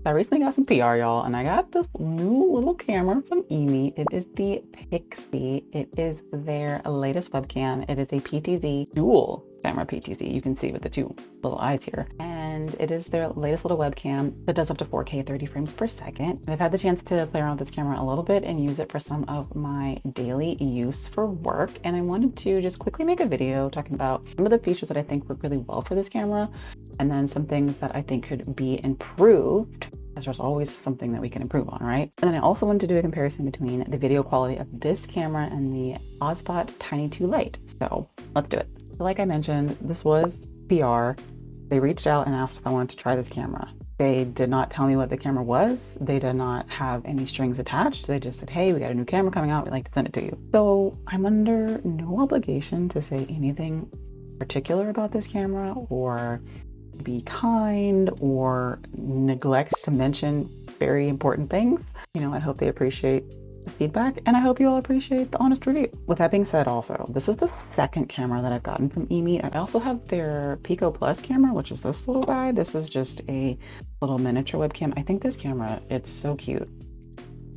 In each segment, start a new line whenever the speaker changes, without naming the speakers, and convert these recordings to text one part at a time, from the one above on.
I recently got some PR, y'all, and I got this new little camera from EMEET. It is the Pixy. It is their latest webcam. It is a PTZ dual camera PTZ. You can see with the two little eyes here. And it is their latest little webcam that does up to 4K 30 frames per second. And I've had the chance to play around with this camera a little bit and use it for some of my daily use for work. And I wanted to just quickly make a video talking about some of the features that I think work really well for this camera, and then some things that I think could be improved, as there's always something that we can improve on, right? And then I also wanted to do a comparison between the video quality of this camera and the OBSBot Tiny 2 Lite. So let's do it. So like I mentioned, this was PR. They reached out and asked if I wanted to try this camera. They did not tell me what the camera was. They did not have any strings attached. They just said, hey, we got a new camera coming out. We'd like to send it to you. So I'm under no obligation to say anything particular about this camera, or be kind, or neglect to mention very important things. You know, I hope they appreciate the feedback, and I hope you all appreciate the honest review. With that being said, also, this is the second camera that I've gotten from EMEET. I also have their Pico Plus camera, which is this little guy. This is just a little miniature webcam. I think this camera, it's so cute.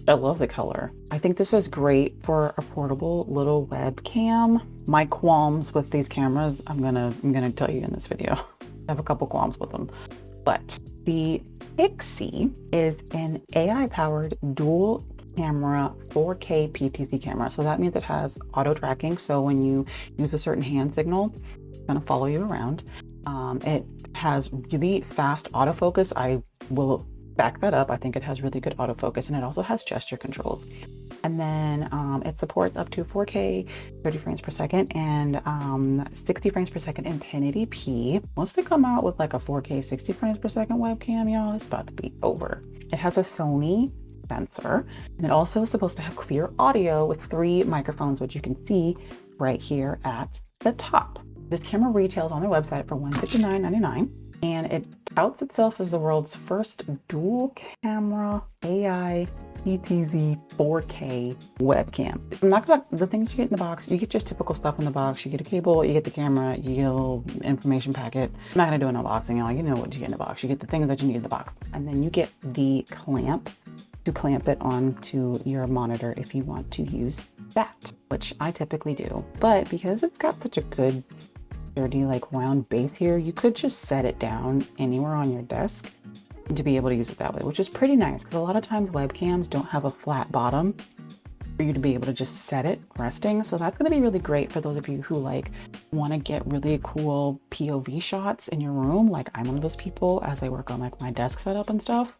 I love the color. I think this is great for a portable little webcam. My qualms with these cameras, I'm gonna tell you in this video. I have a couple qualms with them, but the Pixy is an AI-powered dual camera 4K PTZ camera. So that means it has auto tracking. So when you use a certain hand signal, it's gonna follow you around. It has really fast autofocus. I will back that up. I think it has really good autofocus, and it also has gesture controls. And then it supports up to 4K 30 frames per second and 60 frames per second in 1080p. Once they come out with like a 4K 60 frames per second webcam, y'all, it's about to be over. It has a Sony sensor, and it also is supposed to have clear audio with 3 microphones, which you can see right here at the top. This camera retails on their website for $159.99, and it touts itself as the world's first dual camera AI PTZ 4K webcam. I'm not gonna, the things you get in the box, you get just typical stuff in the box. You get a cable, you get the camera, you get a little information packet. I'm not gonna do an unboxing, y'all. You know what you get in the box. You get the things that you need in the box. And then you get the clamp to clamp it onto your monitor if you want to use that, which I typically do. But because it's got such a good, sturdy, like round base here, you could just set it down anywhere on your desk to be able to use it that way, which is pretty nice, because a lot of times webcams don't have a flat bottom for you to be able to just set it resting. So that's going to be really great for those of you who like want to get really cool POV shots in your room. Like I'm one of those people as I work on like my desk setup and stuff.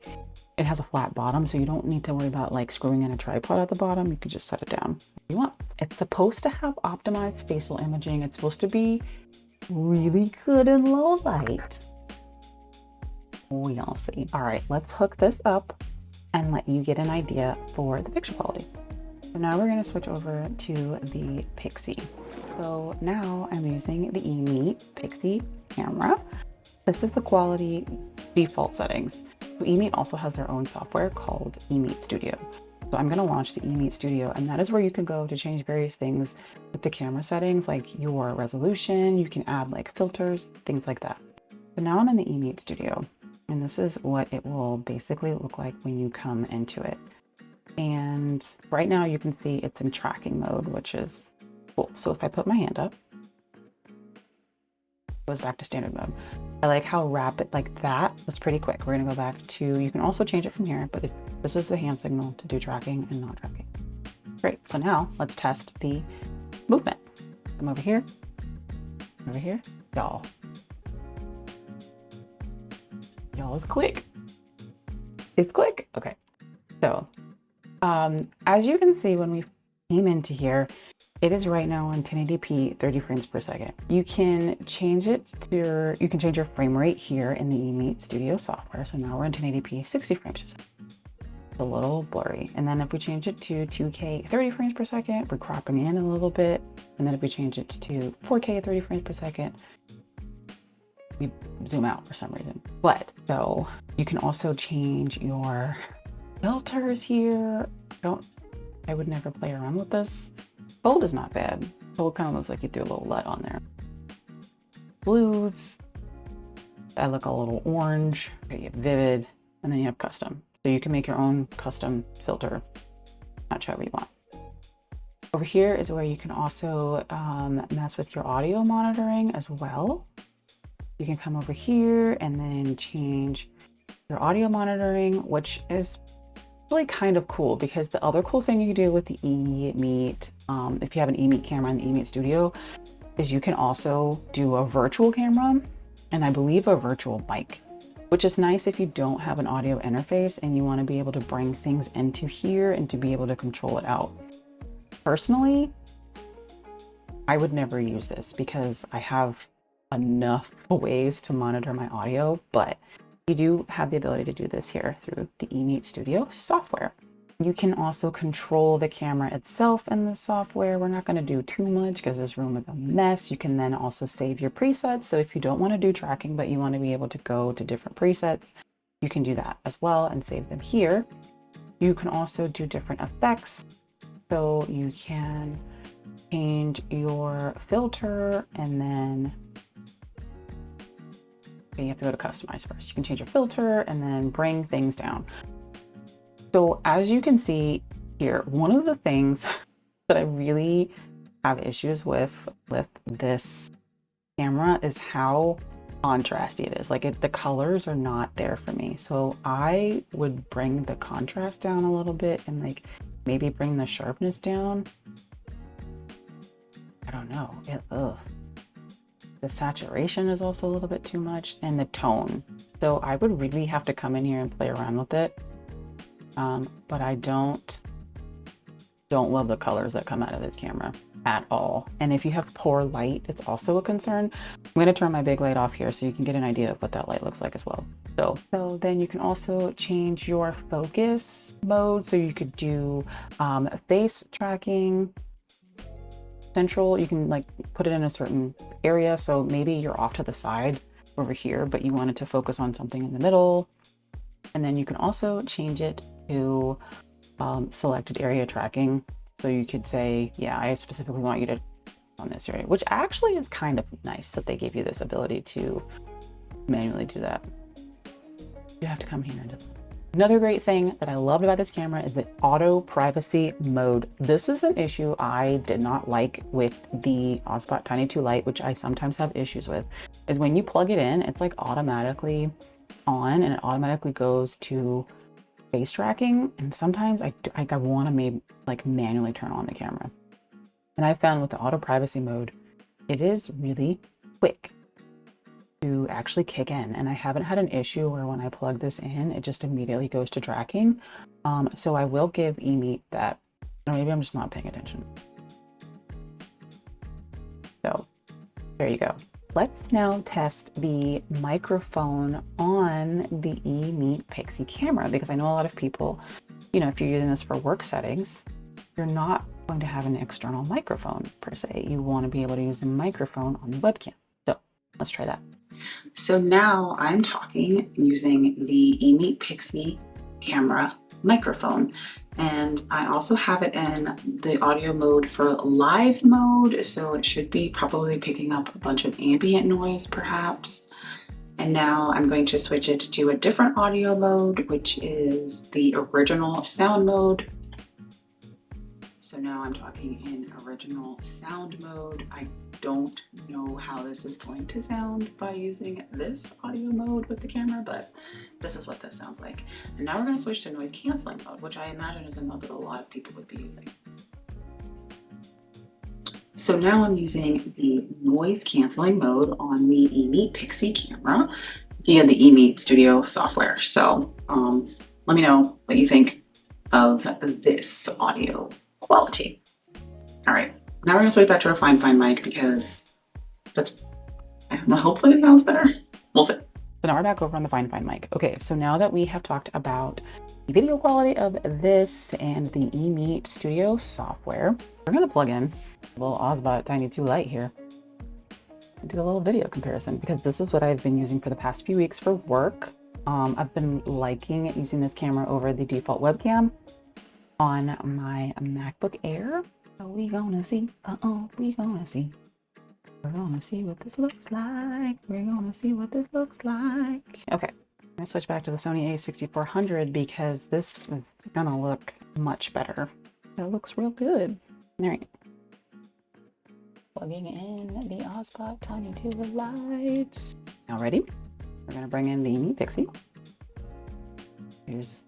It has a flat bottom, so you don't need to worry about like screwing in a tripod at the bottom. You can just set it down if you want. It's supposed to have optimized facial imaging. It's supposed to be really good in low light. We'll see. All right, let's hook this up and let you get an idea for the picture quality. So now we're going to switch over to the Pixy. So now I'm using the EMEET Pixy camera. This is the quality default settings. So EMEET also has their own software called EMEET Studio. So I'm going to launch the EMEET Studio, and that is where you can go to change various things with the camera settings, like your resolution. You can add like filters, things like that. So now I'm in the EMEET Studio, and this is what it will basically look like when you come into it. And right now you can see it's in tracking mode, which is cool. So if I put my hand up, it goes back to standard mode. I like how rapid, like that was pretty quick. We're gonna go back to, you can also change it from here, but if this is the hand signal to do tracking and not tracking. Great, so now let's test the movement. Come over here, y'all. Y'all is quick. It's quick. Okay. So, as you can see, when we came into here, it is right now on 1080p 30 frames per second. You can change it to you can change your frame rate here in the EMEET Studio software. So now we're in 1080p 60 frames per second. It's a little blurry. And then if we change it to 2K 30 frames per second, we're cropping in a little bit. And then if we change it to 4K 30 frames per second, we zoom out for some reason. But so you can also change your filters here. I would never play around with this. Gold is not bad. Gold kind of looks like you threw a little lead on there. Blues, I look a little orange. Okay, you have vivid, and then you have custom. So you can make your own custom filter, match however you want. Over here is where you can also mess with your audio monitoring as well. You can come over here and then change your audio monitoring, which is really kind of cool, because the other cool thing you can do with the EMEET, if you have an EMEET camera in the EMEET Studio, is you can also do a virtual camera and I believe a virtual mic, which is nice if you don't have an audio interface and you want to be able to bring things into here and to be able to control it out. Personally, I would never use this because I have enough ways to monitor my audio, but you do have the ability to do this here through the EMEET Studio software. You can also control the camera itself in the software. We're not going to do too much because this room is a mess. You can then also save your presets. So if you don't want to do tracking, but you want to be able to go to different presets, you can do that as well and save them here. You can also do different effects. So you can change your filter and then you have to go to customize first. You can change your filter and then bring things down. So as you can see here, one of the things that I really have issues with this camera is how contrasty it is. Like the colors are not there for me. So I would bring the contrast down a little bit and like maybe bring the sharpness down. I don't know. The saturation is also a little bit too much, and the tone. So I would really have to come in here and play around with it. But I don't love the colors that come out of this camera at all. And if you have poor light, it's also a concern. I'm going to turn my big light off here so you can get an idea of what that light looks like as well. So then you can also change your focus mode. So you could do face tracking, central. You can like put it in a certain area. So maybe you're off to the side over here, but you wanted to focus on something in the middle. And then you can also change it to selected area tracking. So you could say, yeah, I specifically want you to on this area, which actually is kind of nice that they gave you this ability to manually do that. You have to come here and do that. Another great thing that I loved about this camera is the auto privacy mode. This is an issue I did not like with the OBSBot Tiny 2 Lite, which I sometimes have issues with, is when you plug it in, it's like automatically on and it automatically goes to face tracking. And sometimes I want to maybe like manually turn on the camera. And I found with the auto privacy mode, it is really quick to actually kick in. And I haven't had an issue where when I plug this in, it just immediately goes to tracking. So I will give EMEET that, or maybe I'm just not paying attention. So there you go. Let's now test the microphone on the EMEET Pixy camera, because I know a lot of people, you know, if you're using this for work settings, you're not going to have an external microphone per se. You want to be able to use the microphone on the webcam. So let's try that. So now I'm talking using the EMEET Pixy camera microphone, and I also have it in the audio mode for live mode, so it should be probably picking up a bunch of ambient noise perhaps. And now I'm going to switch it to a different audio mode, which is the original sound mode. So now I'm talking in original sound mode. I don't know how this is going to sound by using this audio mode with the camera, but this is what this sounds like. And now we're going to switch to noise canceling mode, which I imagine is a mode that a lot of people would be using. So now I'm using the noise canceling mode on the EMEET Pixy camera via the EMEET Studio software. So let me know what you think of this audio quality. All right, now we're gonna switch back to our fine mic because that's, I don't know, hopefully it sounds better. We'll see. So now we're back over on the fine mic. Okay, so now that we have talked about the video quality of this and the EMEET Studio software, we're gonna plug in a little OBSBot Tiny 2 Lite here and do a little video comparison, because this is what I've been using for the past few weeks for work. I've been liking using this camera over the default webcam on my MacBook Air. So we gonna see, we gonna see. We're gonna see what this looks like. We're gonna see what this looks like. Okay, I'm gonna switch back to the Sony a6400 because this is gonna look much better. It looks real good. All right. Plugging in the OBSBot Tiny to the Lite. Now ready? We're gonna bring in the EMEET Pixy. Here's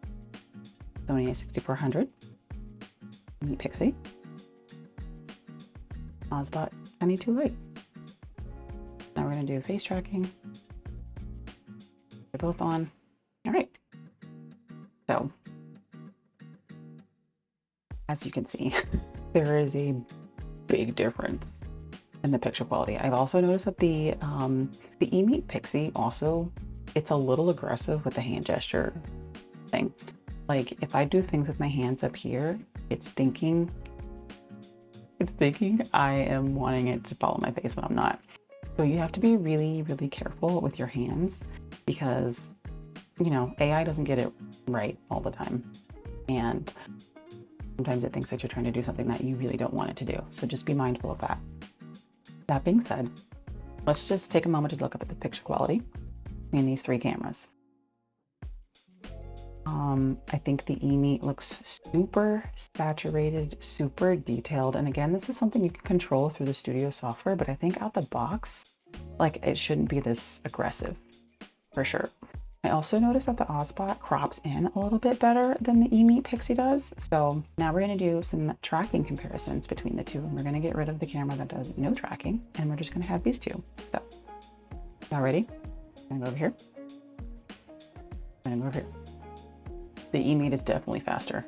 Sony a6400, EMEET Pixy, OBSBot Tiny 2 Lite. Now we're gonna do face tracking. They're both on. All right. So, as you can see, there is a big difference in the picture quality. I've also noticed that the EMEET Pixy also, it's a little aggressive with the hand gesture thing. Like if I do things with my hands up here, it's thinking I am wanting it to follow my face when I'm not. So you have to be really, really careful with your hands because, you know, AI doesn't get it right all the time. And sometimes it thinks that you're trying to do something that you really don't want it to do. So just be mindful of that. That being said, let's just take a moment to look up at the picture quality in these three cameras. I think the EMEET looks super saturated, super detailed. And again, this is something you can control through the studio software, but I think out the box, like it shouldn't be this aggressive for sure. I also noticed that the OBSBot crops in a little bit better than the EMEET Pixy does. So now we're gonna do some tracking comparisons between the two, and we're gonna get rid of the camera that does no tracking, and we're just gonna have these two. So, y'all ready? I'm gonna go over here. I'm gonna go over here. The EMEET is definitely faster.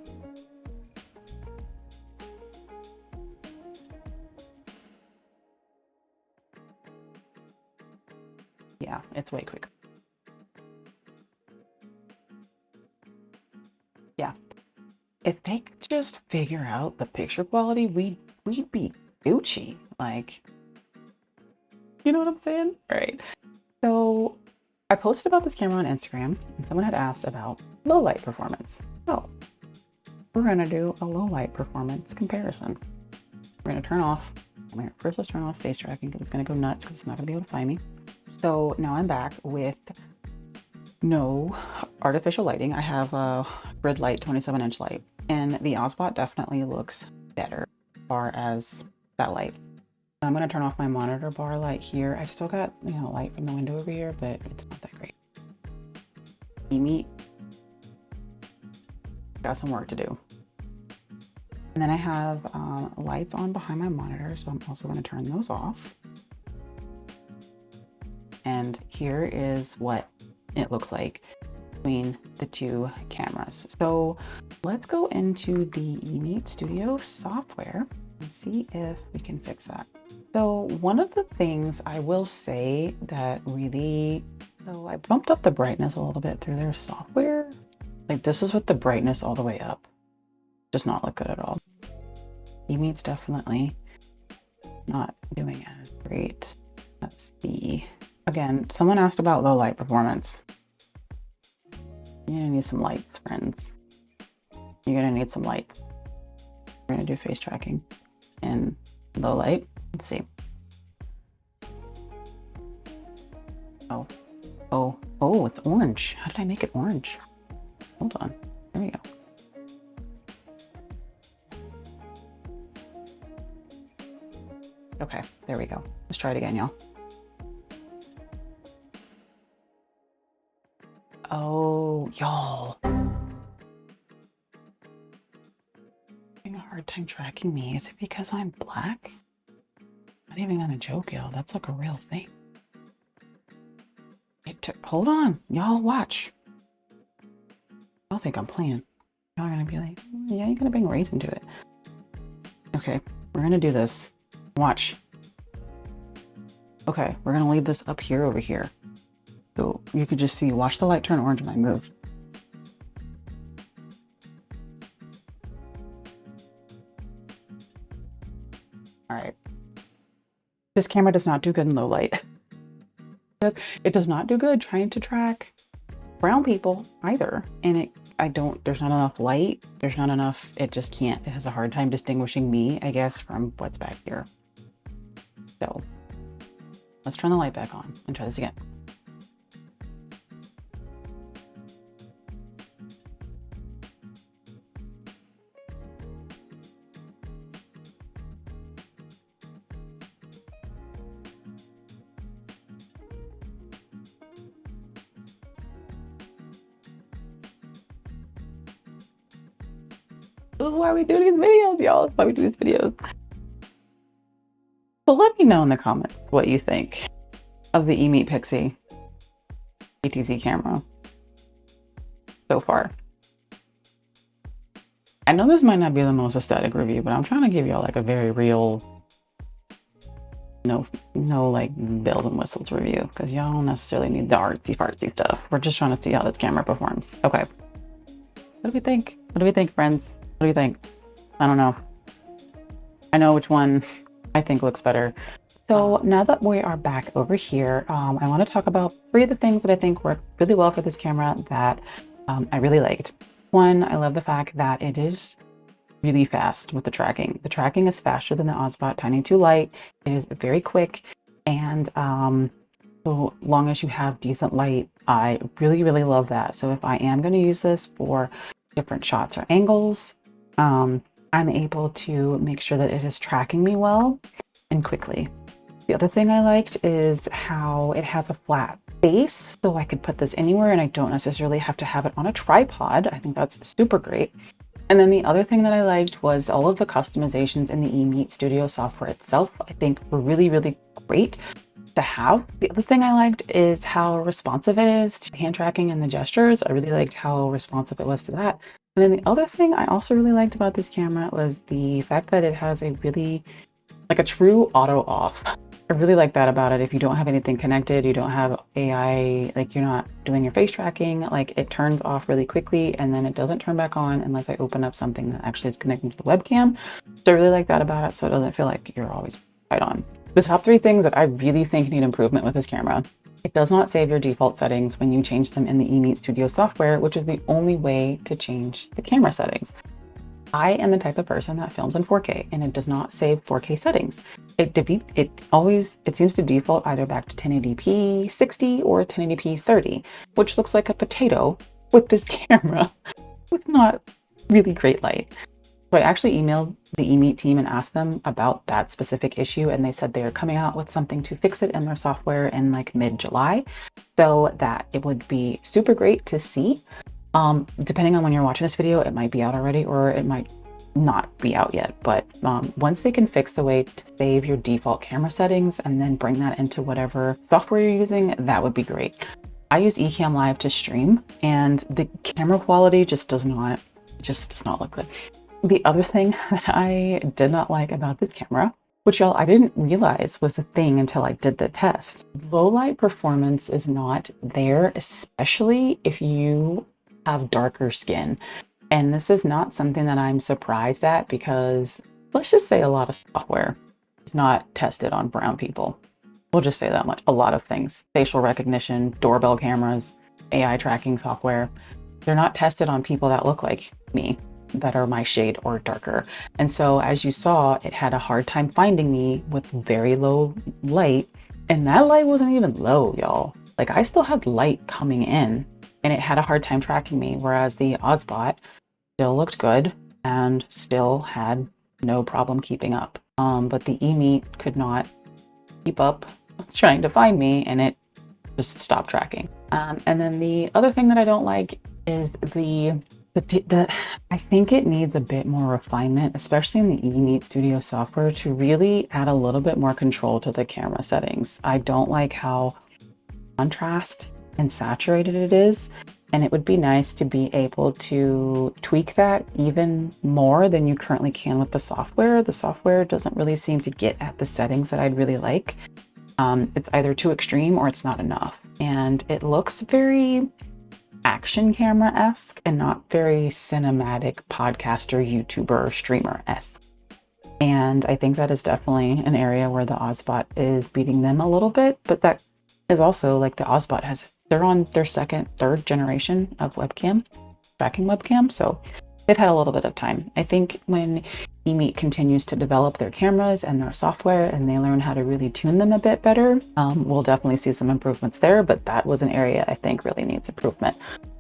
Yeah, it's way quicker. Yeah, if they could just figure out the picture quality, we'd be Gucci. Like, you know what I'm saying? All right. So I posted about this camera on Instagram and someone had asked about low light performance. So we're gonna do a low light performance comparison. We're gonna turn off, first let's turn off face tracking because it's gonna go nuts because it's not gonna be able to find me. So now I'm back with no artificial lighting. I have a grid light 27-inch light, and the OBSBot definitely looks better as far as that light. I'm going to turn off my monitor bar light here. I've still got, you know, light from the window over here, but it's not that great. EMEET got some work to do. And then I have lights on behind my monitor, so I'm also going to turn those off. And here is what it looks like between the two cameras. So let's go into the EMEET Studio software and see if we can fix that. So one of the things I will say that really, so I bumped up the brightness a little bit through their software. Like this is with the brightness all the way up. Does not look good at all. EMEET's definitely not doing as great. Let's see. Again, someone asked about low light performance. You're gonna need some lights, friends. You're gonna need some lights. We're gonna do face tracking in low light. Let's see. Oh, it's orange. How did I make it orange? Hold on. There we go. Okay, there we go. Let's try it again, y'all. Oh, y'all. Having a hard time tracking me. Is it because I'm black? Not even gonna joke, y'all. That's like a real thing. Hold on, y'all. Watch. Y'all think I'm playing. Y'all are gonna be like, yeah, you're gonna bring race into it. Okay, we're gonna do this. Watch. Okay, we're gonna leave this up here over here. So you could just see, watch the light turn orange when I move. All right. This camera does not do good in low light. It does not do good trying to track brown people either. And there's not enough light. There's not enough, it just can't. It has a hard time distinguishing me, I guess, from what's back here. So let's turn the light back on and try this again. This is why we do these videos, y'all. This is why we do these videos. So let me know in the comments what you think of the EMEET Pixy PTZ camera so far. I know this might not be the most aesthetic review, but I'm trying to give y'all like a very real, no like bells and whistles review, because y'all don't necessarily need the artsy fartsy stuff. We're just trying to see how this camera performs. Okay. What do we think? What do we think, friends? What do you think? I don't know. I know which one I think looks better. So now that we are back over here, I want to talk about 3 of the things that I think work really well for this camera that I really liked. One, I love the fact that it is really fast with the tracking. The tracking is faster than the OBSBot Tiny 2 Lite. It is very quick, and so long as you have decent light, I really love that. So if I am going to use this for different shots or angles, I'm able to make sure that it is tracking me well and quickly. The other thing I liked is how it has a flat base, so I could put this anywhere and I don't necessarily have to have it on a tripod. I think that's super great. And then the other thing that I liked was all of the customizations in the EMEET Studio software itself. I think were really great to have. The other thing I liked is how responsive it is to hand tracking and the gestures. I really liked how responsive it was to that. And then the other thing I also really liked about this camera was the fact that it has a really, like a true auto off. I really like that about it. If you don't have anything connected, you don't have AI, like you're not doing your face tracking, like it turns off really quickly and then it doesn't turn back on unless I open up something that actually is connected to the webcam. So I really like that about it. So it doesn't feel like you're always right on. The top 3 things that I really think need improvement with this camera. It does not save your default settings when you change them in the EMEET Studio software, which is the only way to change the camera settings. I am the type of person that films in 4K and it does not save 4K settings. It seems to default either back to 1080p 60 or 1080p 30, which looks like a potato with this camera with not really great light. So I actually emailed the EMEET team and asked them about that specific issue, and they said they are coming out with something to fix it in their software in like mid-July, so that it would be super great to see. Depending on when you're watching this video, it might be out already or it might not be out yet. But once they can fix the way to save your default camera settings and then bring that into whatever software you're using, that would be great. I use Ecamm Live to stream and the camera quality just does not look good. The other thing that I did not like about this camera, which y'all I didn't realize was a thing until I did the test. Low light performance is not there, especially if you have darker skin. And this is not something that I'm surprised at because let's just say a lot of software is not tested on brown people. We'll just say that much. A lot of things, facial recognition, doorbell cameras, AI tracking software, they're not tested on people that look like me, that are my shade or darker. And so as you saw, it had a hard time finding me with very low light. And that light wasn't even low, y'all. Like I still had light coming in and it had a hard time tracking me, whereas the OBSBot still looked good and still had no problem keeping up. But the EMEET could not keep up trying to find me and it just stopped tracking. And then the other thing that I don't like is I think it needs a bit more refinement, especially in the EMEET Studio software, to really add a little bit more control to the camera settings. I don't like how contrast and saturated it is, and it would be nice to be able to tweak that even more than you currently can with the software. The software doesn't really seem to get at the settings that I'd really like. It's either too extreme or it's not enough, and it looks very action camera-esque and not very cinematic podcaster, YouTuber, streamer-esque. And I think that is definitely an area where the OBSBot is beating them a little bit, but that is also like the OBSBot they're on their second, third generation of webcam, tracking webcam, so they've had a little bit of time. I think when EMEET continues to develop their cameras and their software and they learn how to really tune them a bit better, we'll definitely see some improvements there, but that was an area I think really needs improvement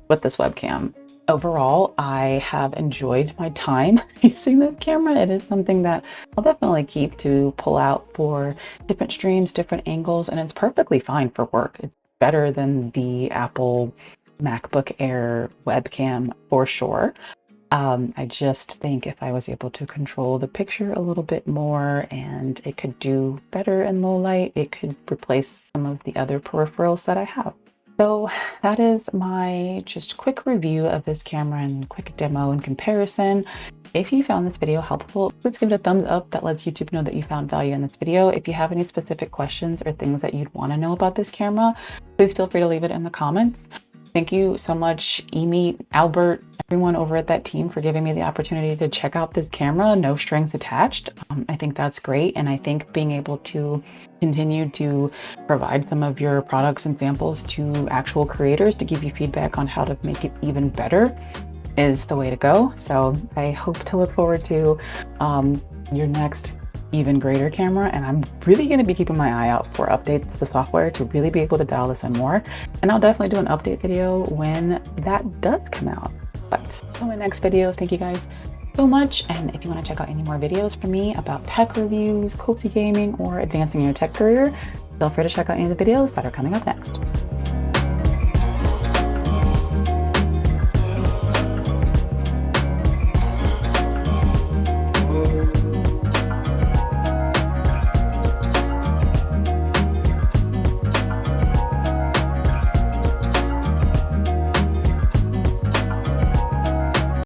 with this webcam. Overall, I have enjoyed my time using this camera. It is something that I'll definitely keep to pull out for different streams, different angles, and it's perfectly fine for work. It's better than the Apple MacBook Air webcam for sure. I just think if I was able to control the picture a little bit more and it could do better in low light, it could replace some of the other peripherals that I have. So that is my just quick review of this camera and quick demo and comparison. If you found this video helpful, please give it a thumbs up. That lets YouTube know that you found value in this video. If you have any specific questions or things that you'd want to know about this camera, please feel free to leave it in the comments. Thank you so much, EMEET, Albert, everyone over at that team for giving me the opportunity to check out this camera, no strings attached. I think that's great. And I think being able to continue to provide some of your products and samples to actual creators to give you feedback on how to make it even better is the way to go. So I hope to look forward to your next even greater camera, and I'm really going to be keeping my eye out for updates to the software to really be able to dial this in more, and I'll definitely do an update video when that does come out. But until my next video, thank you guys so much, and if you want to check out any more videos from me about tech reviews, cozy gaming, or advancing your tech career, feel free to check out any of the videos that are coming up next.